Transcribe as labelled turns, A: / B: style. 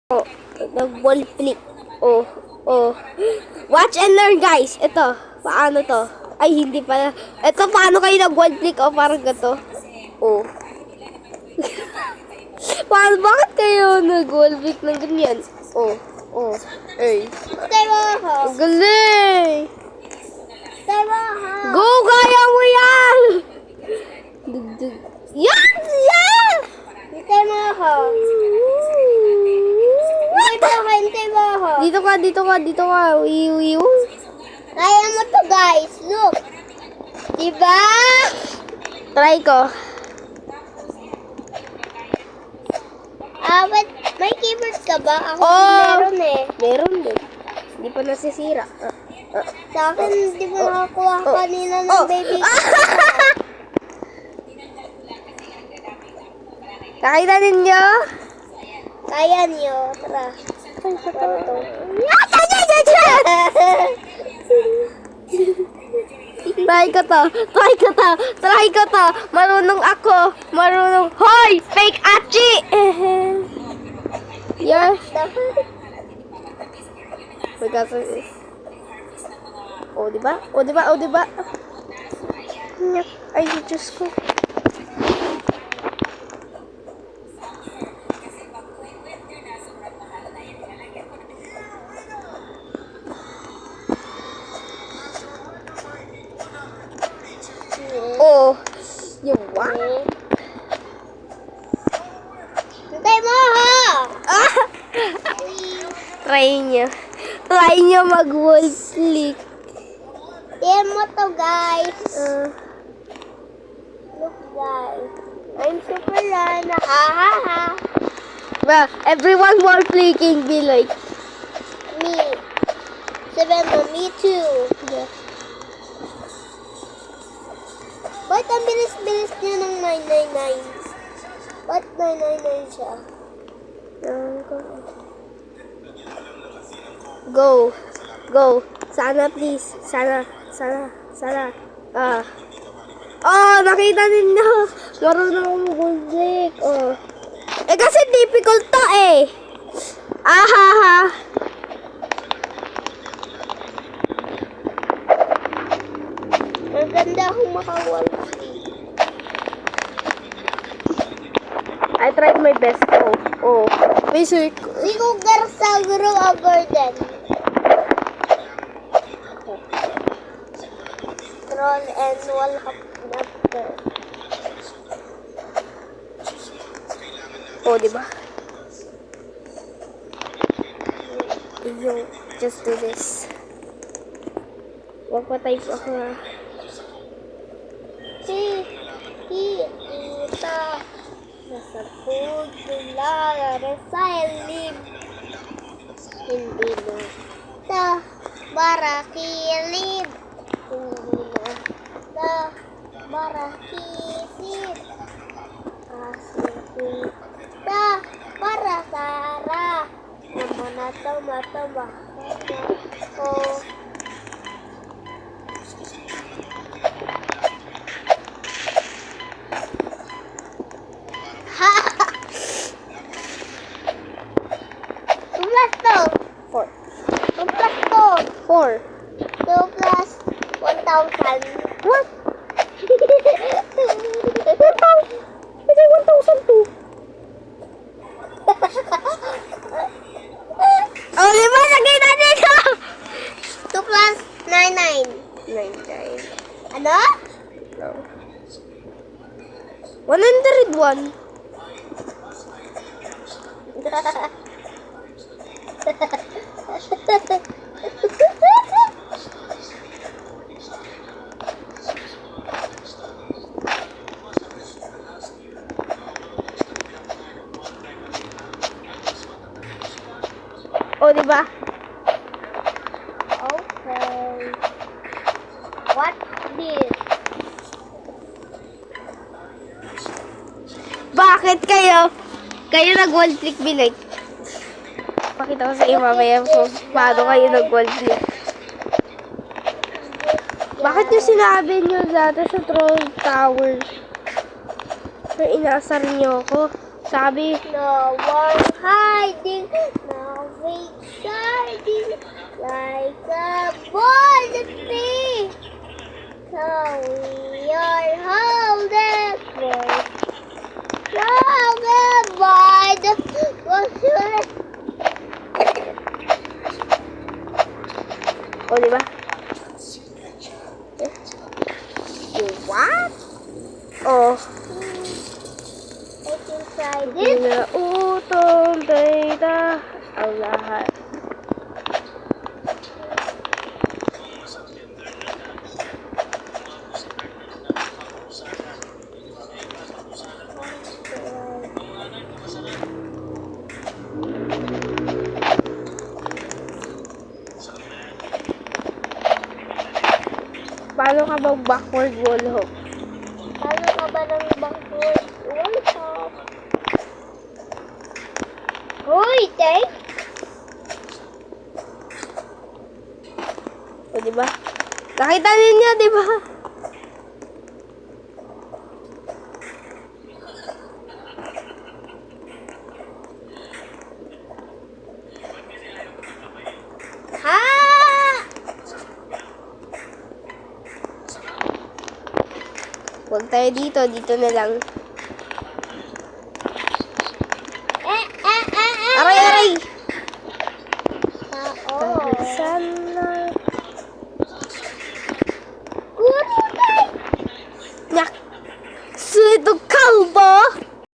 A: Oh, nag-ball flick. Oh, oh. Watch and learn, guys. Ito, paano to? Ay, hindi pala. Ito, paano kayo nag-ball flick? Oh, parang gato. Oh. Paano, bakit kayo nag-ball flick ng ganyan? Oh, oh. Ay. Ang galing! Go, kaya mo yan! Dugdug. Yan! Yan! Dito ka, dito ka, dito ka. Wiu.
B: Kaya mo to, guys. Look. Diba?
A: Try ko.
B: But may keyboard ka ba? Ako meron eh.
A: Meron din. Hindi pa nasisira.
B: Sa akin, di ba nakakuha kanina ng baby?
A: Kakita ninyo?
B: Kaya niyo. Tara.
A: Try ko to. Marunong ako. Hoy! Fake Achi! Yeah. Oh, diba? Ay, Diyos ko. Oh, yung what?
B: Hintay mo, ha?
A: Try nyo mag-wall flick.
B: Yan mo to, guys. Look, guys. I'm super Lana. Ha.
A: Well, everyone wall flicking be like
B: Me. Sabi me too.
A: yeah.
B: Ba't ang bilis-bilis niya ng 999? Ba't 999 siya?
A: Go. Sana please. Sana. Oh, nakita ninyo. Marunong akong mag-wall flick. Oh. Eh kasi difficult to eh. Ahaha.
B: Maganda akong makawal.
A: I tried my best. Oh. Basic.
B: Sigugar sa guru agordan. Troll and wall hapnatter.
A: Oh, diba? Yo, just do this. Wag pa type ako ha.
B: Kita nasa pugula sa elim. Hindi mo ta barakilid. Hindi mo ta barakisid. Kasi kita para Sara. Naman na tama. Oh.
A: Four.
B: 2 plus 1,000.
A: What? 1,002. Oh, diba? Nakita nito!
B: 2 plus 99.
A: 99.
B: Ano?
A: No. 101. Oh, diba?
B: Okay. What this?
A: Bakit kayo nag-wall flick binig? Pakita ko sa iyo mamaya kung paano kayo nag-wall flick. Bakit yung sinabi nyo dati sa Troll Tower? Inaasar niyo ako. Sabi,
B: No one hiding it like a ball that me. So we are holding for
A: O, di ba? What? Oh.
B: I can try this.
A: Pinautong data ang lahat. Paano ka ba backward wall hook?
B: Paano ka ba ng backward wall hop? Hoy, tay!
A: O, di ba? Nakita ninyo, di ba?
B: Ha!
A: Huwag tayo dito. Dito na lang.